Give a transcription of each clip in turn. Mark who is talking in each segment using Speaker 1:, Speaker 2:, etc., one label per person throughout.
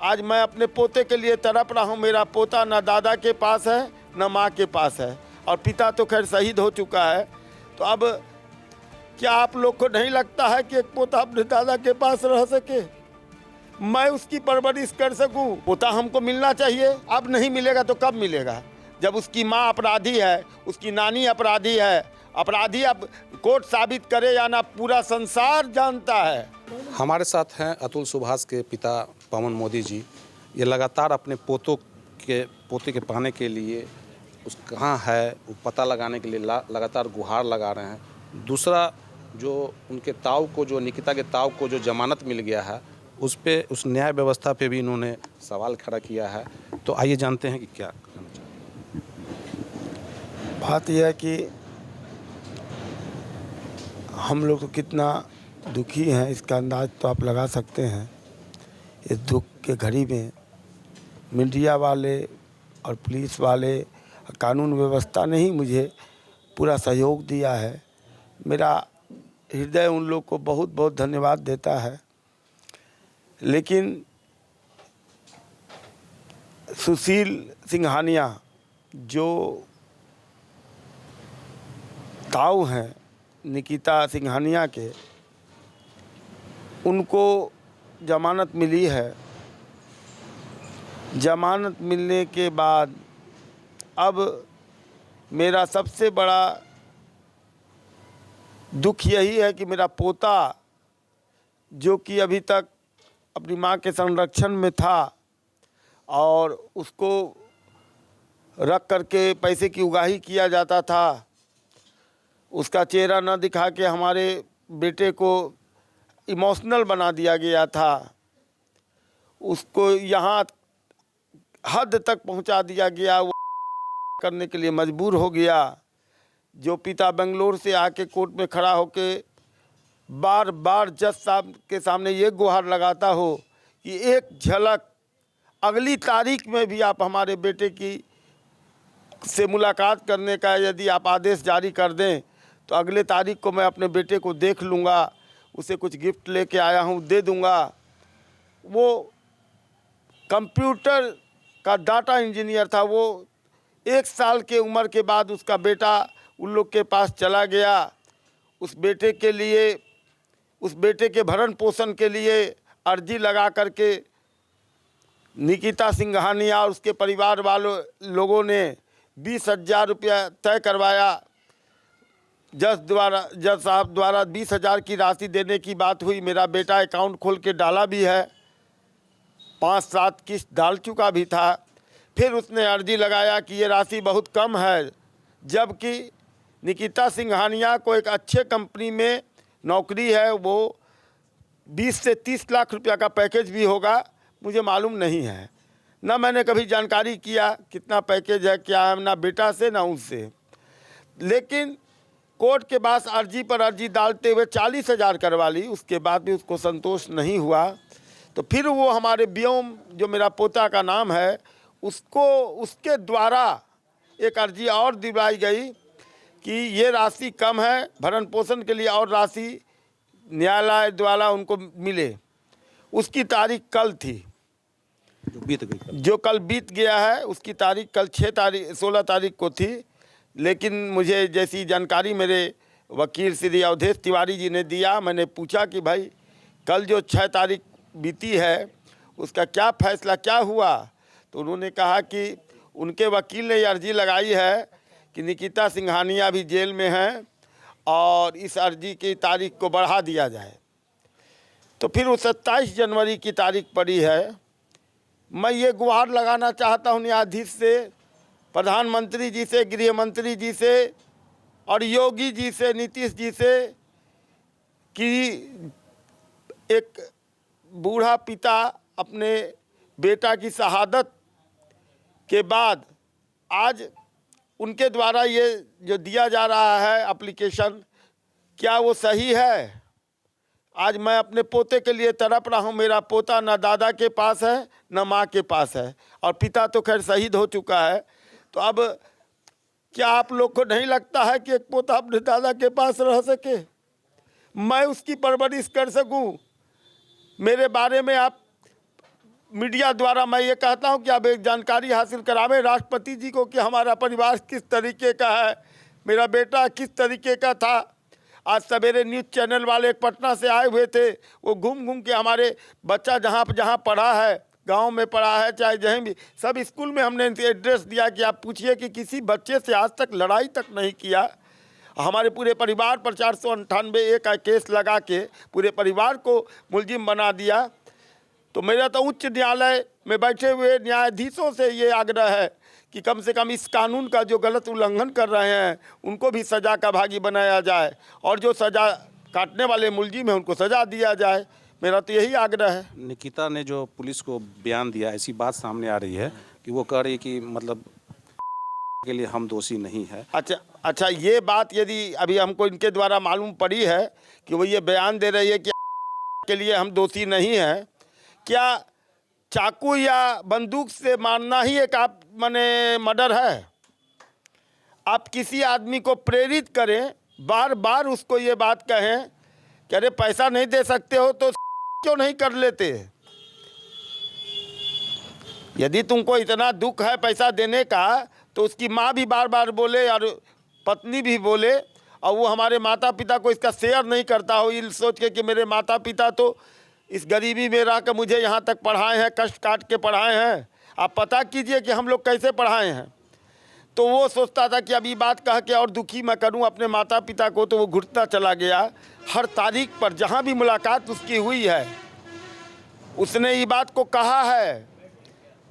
Speaker 1: आज मैं अपने पोते के लिए तड़प रहा हूँ। मेरा पोता न दादा के पास है न माँ के पास है, और पिता तो खैर शहीद हो चुका है। तो अब क्या आप लोग को नहीं लगता है कि एक पोता अपने दादा के पास रह सके, मैं उसकी परवरिश कर सकूं? पोता हमको मिलना चाहिए। अब नहीं मिलेगा तो कब मिलेगा? जब उसकी माँ अपराधी है, उसकी नानी अपराधी है। अपराधी अब कोर्ट साबित करे या ना, पूरा संसार जानता है।
Speaker 2: हमारे साथ हैं अतुल सुभाष के पिता पवन मोदी जी। ये लगातार अपने पोते के पाने के लिए उस कहाँ है वो पता लगाने के लिए लगातार गुहार लगा रहे हैं। दूसरा, जो उनके ताऊ को, जो निकिता के ताऊ को जो जमानत मिल गया है, उस पे, उस न्याय व्यवस्था पे भी इन्होंने सवाल खड़ा किया है। तो आइए जानते हैं कि क्या कहना चाहते हैं।
Speaker 1: बात यह है कि हम लोग तो कितना दुखी हैं, इसका अंदाज तो आप लगा सकते हैं। इस दुख के घड़ी में मीडिया वाले और पुलिस वाले, कानून व्यवस्था ने ही मुझे पूरा सहयोग दिया है। मेरा हृदय उन लोग को बहुत बहुत धन्यवाद देता है। लेकिन सुशील सिंघानिया जो ताऊ हैं निकिता सिंघानिया के, उनको जमानत मिली है। जमानत मिलने के बाद अब मेरा सबसे बड़ा दुख यही है कि मेरा पोता, जो कि अभी तक अपनी माँ के संरक्षण में था और उसको रख करके पैसे की उगाही किया जाता था, उसका चेहरा न दिखा के हमारे बेटे को इमोशनल बना दिया गया था। उसको यहाँ हद तक पहुँचा दिया गया, वो करने के लिए मजबूर हो गया। जो पिता बेंगलोर से आके कोर्ट में खड़ा होके बार बार जज साहब के सामने ये गुहार लगाता हो कि एक झलक अगली तारीख में भी आप हमारे बेटे की से मुलाकात करने का यदि आप आदेश जारी कर दें तो अगले तारीख को मैं अपने बेटे को देख लूँगा, उसे कुछ गिफ्ट लेके आया हूँ दे दूँगा। वो कंप्यूटर का डाटा इंजीनियर था। वो 1 साल के उम्र के बाद उसका बेटा उन लोग के पास चला गया। उस बेटे के लिए, उस बेटे के भरण पोषण के लिए अर्जी लगा करके निकिता सिंघानिया और उसके परिवार वालों लोगों ने 20,000 रुपया तय करवाया। जज साहब द्वारा 20,000 की राशि देने की बात हुई। मेरा बेटा अकाउंट खोल के डाला भी है, 5-7 किस्त डाल चुका भी था। फिर उसने अर्जी लगाया कि ये राशि बहुत कम है, जबकि निकिता सिंघानिया को एक अच्छे कंपनी में नौकरी है। वो 20 से 30 लाख रुपया का पैकेज भी होगा, मुझे मालूम नहीं है। ना मैंने कभी जानकारी किया कितना पैकेज है, क्या है, ना बेटा से ना उससे। लेकिन कोर्ट के पास अर्जी पर अर्जी डालते हुए 40,000 करवा ली, उसके बाद भी उसको संतोष नहीं हुआ। तो फिर वो हमारे व्योम, जो मेरा पोता का नाम है, उसको, उसके द्वारा एक अर्जी और दिलवाई गई कि ये राशि कम है, भरण पोषण के लिए और राशि न्यायालय द्वारा उनको मिले। उसकी तारीख कल थी, जो कल बीत गया है। उसकी तारीख कल 16 तारीख को थी। लेकिन मुझे जैसी जानकारी मेरे वकील श्री अवधेश तिवारी जी ने दिया, मैंने पूछा कि भाई कल जो 6 तारीख बीती है उसका क्या फैसला, क्या हुआ? तो उन्होंने कहा कि उनके वकील ने अर्जी लगाई है कि निकिता सिंघानिया भी जेल में हैं और इस अर्जी की तारीख को बढ़ा दिया जाए। तो फिर वो 27 जनवरी की तारीख पड़ी है। मैं ये गुहार लगाना चाहता हूँ न्यायाधीश से, प्रधानमंत्री जी से, गृह मंत्री जी से और योगी जी से, नीतीश जी से, कि एक बूढ़ा पिता अपने बेटा की शहादत के बाद आज उनके द्वारा ये जो दिया जा रहा है एप्लीकेशन, क्या वो सही है? आज मैं अपने पोते के लिए तड़प रहा हूँ। मेरा पोता न दादा के पास है न माँ के पास है, और पिता तो खैर शहीद हो चुका है। तो अब क्या आप लोग को नहीं लगता है कि एक पोता अपने दादा के पास रह सके, मैं उसकी परवरिश कर सकूं? मेरे बारे में आप मीडिया द्वारा मैं ये कहता हूँ कि अब एक जानकारी हासिल करावें राष्ट्रपति जी को कि हमारा परिवार किस तरीके का है, मेरा बेटा किस तरीके का था। आज सवेरे न्यूज़ चैनल वाले एक पटना से आए हुए थे, वो घूम घूम के हमारे बच्चा जहाँ पढ़ा है, गांव में पढ़ा है चाहे जहीं भी, सब स्कूल में हमने इनसे एड्रेस दिया कि आप पूछिए कि किसी बच्चे से आज तक लड़ाई तक नहीं किया। हमारे पूरे परिवार पर 498 का केस लगा के पूरे परिवार को मुलजिम बना दिया। तो मेरा तो उच्च न्यायालय में बैठे हुए न्यायाधीशों से ये आग्रह है कि कम से कम इस कानून का जो गलत उल्लंघन कर रहे हैं उनको भी सज़ा का भागी बनाया जाए और जो सज़ा काटने वाले मुलजिम हैं उनको सज़ा दिया जाए। मेरा तो यही आग्रह है।
Speaker 2: निकिता ने जो पुलिस को बयान दिया, ऐसी बात सामने आ रही है कि वो कह रही है कि मतलब के लिए हम दोषी नहीं है।
Speaker 1: अच्छा, ये बात यदि अभी हमको इनके द्वारा मालूम पड़ी है कि वो ये बयान दे रही है कि के लिए हम दोषी नहीं हैं, क्या चाकू या बंदूक से मारना ही एक आप माने मर्डर है? आप किसी आदमी को प्रेरित करें, बार बार उसको ये बात कहें कि अरे पैसा नहीं दे सकते हो तो क्यों नहीं कर लेते? यदि तुमको इतना दुख है पैसा देने का तो उसकी माँ भी बार बार बोले और पत्नी भी बोले और वो हमारे माता पिता को इसका शेयर नहीं करता हो, ये सोच के कि मेरे माता पिता तो इस गरीबी में रह कर मुझे यहाँ तक पढ़ाए हैं, कष्ट काट के पढ़ाए हैं। आप पता कीजिए कि हम लोग कैसे पढ़ाए हैं। तो वो सोचता था कि अब ये बात कह के और दुखी मैं करूं अपने माता पिता को, तो वो घुटता चला गया। हर तारीख पर जहां भी मुलाकात उसकी हुई है उसने ये बात को कहा है।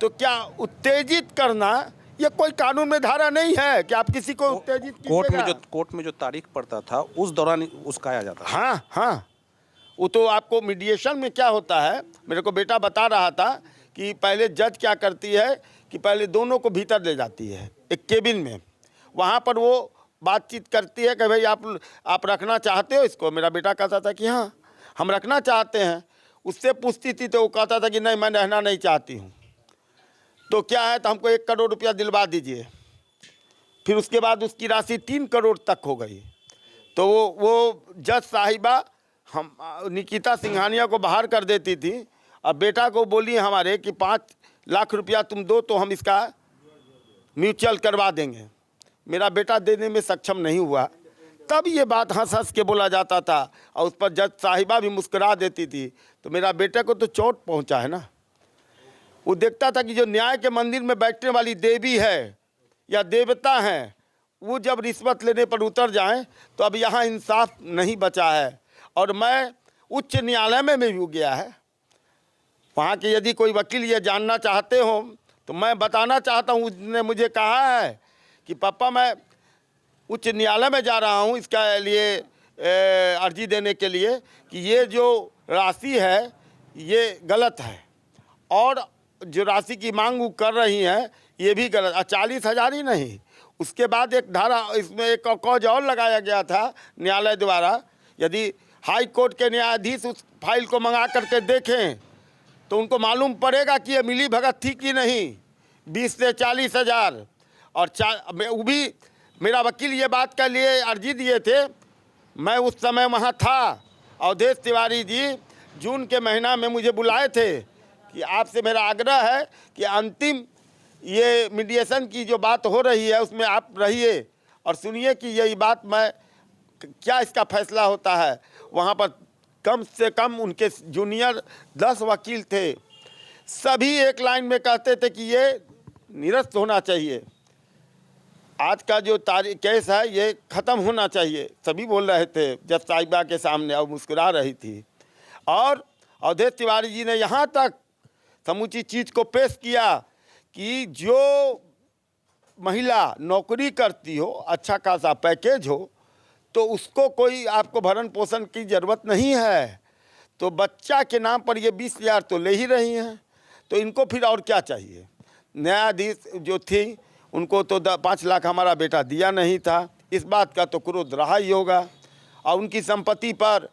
Speaker 1: तो क्या उत्तेजित करना ये कोई कानून में धारा नहीं है कि आप किसी को उत्तेजित कीजिएगा?
Speaker 2: कोर्ट में जो तारीख पड़ता था उस दौरान उसका आ जाता था।
Speaker 1: हाँ, वो तो आपको मीडिएशन में क्या होता है, मेरे को बेटा बता रहा था कि पहले जज क्या करती है कि पहले दोनों को भीतर ले जाती है एक केबिन में, वहाँ पर वो बातचीत करती है कि भाई आप रखना चाहते हो इसको? मेरा बेटा कहता था कि हाँ हम रखना चाहते हैं। उससे पूछती थी तो वो कहता था कि नहीं मैं रहना नहीं चाहती हूँ। तो क्या है, तो हमको 1 करोड़ रुपया दिलवा दीजिए। फिर उसके बाद उसकी राशि 3 करोड़ तक हो गई। तो वो जज साहिबा हम निकिता सिंघानिया को बाहर कर देती थी और बेटा को बोली हमारे कि 5 लाख रुपया तुम दो तो हम इसका म्यूचुअल करवा देंगे। मेरा बेटा देने में सक्षम नहीं हुआ। तब ये बात हंस हंस के बोला जाता था और उस पर जज साहिबा भी मुस्कुरा देती थी। तो मेरा बेटे को तो चोट पहुंचा है ना। वो देखता था कि जो न्याय के मंदिर में बैठने वाली देवी है या देवता हैं वो जब रिश्वत लेने पर उतर जाएं तो अब यहाँ इंसाफ नहीं बचा है। और मैं उच्च न्यायालय में भी गया है, वहाँ के यदि कोई वकील ये जानना चाहते हो तो मैं बताना चाहता हूँ। उसने मुझे कहा है कि पापा मैं उच्च न्यायालय में जा रहा हूँ इसका लिए अर्जी देने के लिए कि ये जो राशि है ये गलत है और जो राशि की मांग वो कर रही हैं ये भी गलत। 40,000 ही नहीं, उसके बाद एक धारा इसमें एक कॉज और लगाया गया था न्यायालय द्वारा। यदि हाई कोर्ट के न्यायाधीश उस फाइल को मंगा करके देखें तो उनको मालूम पड़ेगा कि ये मिली भगत थी कि नहीं। 20 से 40,000 और वो भी मेरा वकील ये बात के लिए अर्जी दिए थे। मैं उस समय वहाँ था। अवधेश तिवारी जी जून के महीना में मुझे बुलाए थे कि आपसे मेरा आग्रह है कि अंतिम ये मीडिएशन की जो बात हो रही है उसमें आप रहिए और सुनिए कि यही बात मैं क्या इसका फैसला होता है। वहाँ पर कम से कम उनके जूनियर 10 वकील थे, सभी एक लाइन में कहते थे कि ये निरस्त होना चाहिए, आज का जो केस है ये ख़त्म होना चाहिए। सभी बोल रहे थे जज साहिबा के सामने और मुस्कुरा रही थी। और अवधेश तिवारी जी ने यहाँ तक समूची चीज़ को पेश किया कि जो महिला नौकरी करती हो, अच्छा खासा पैकेज हो, तो उसको कोई आपको भरण पोषण की ज़रूरत नहीं है। तो बच्चा के नाम पर ये 20,000 तो ले ही रही हैं, तो इनको फिर और क्या चाहिए। न्यायाधीश जो थी उनको तो 5 लाख हमारा बेटा दिया नहीं था, इस बात का तो क्रोध रहा ही होगा। और उनकी संपत्ति पर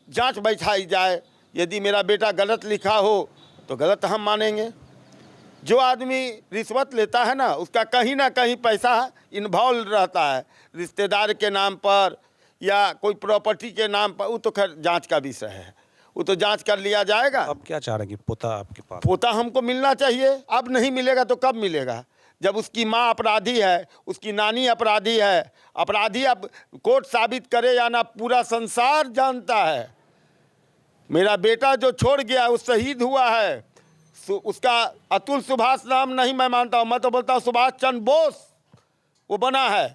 Speaker 1: जांच बैठाई जाए, यदि मेरा बेटा गलत लिखा हो तो गलत हम मानेंगे। जो आदमी रिश्वत लेता है ना उसका कहीं ना कहीं पैसा इन्वॉल्व रहता है, रिश्तेदार के नाम पर या कोई प्रॉपर्टी के नाम पर, वो तो खैर जांच का विषय है, वो तो जांच कर लिया जाएगा।
Speaker 2: अब क्या चाह रहे हैं कि पोता आपके पास?
Speaker 1: पोता हमको मिलना चाहिए। अब नहीं मिलेगा तो कब मिलेगा? जब उसकी माँ अपराधी है, उसकी नानी अपराधी है। अपराधी अब कोर्ट साबित करे या ना, पूरा संसार जानता है। मेरा बेटा जो छोड़ गया वो शहीद हुआ है, उसका अतुल सुभाष नाम नहीं मैं मानता हूँ, मैं तो बोलता हूँ सुभाष चंद्र बोस वो बना है।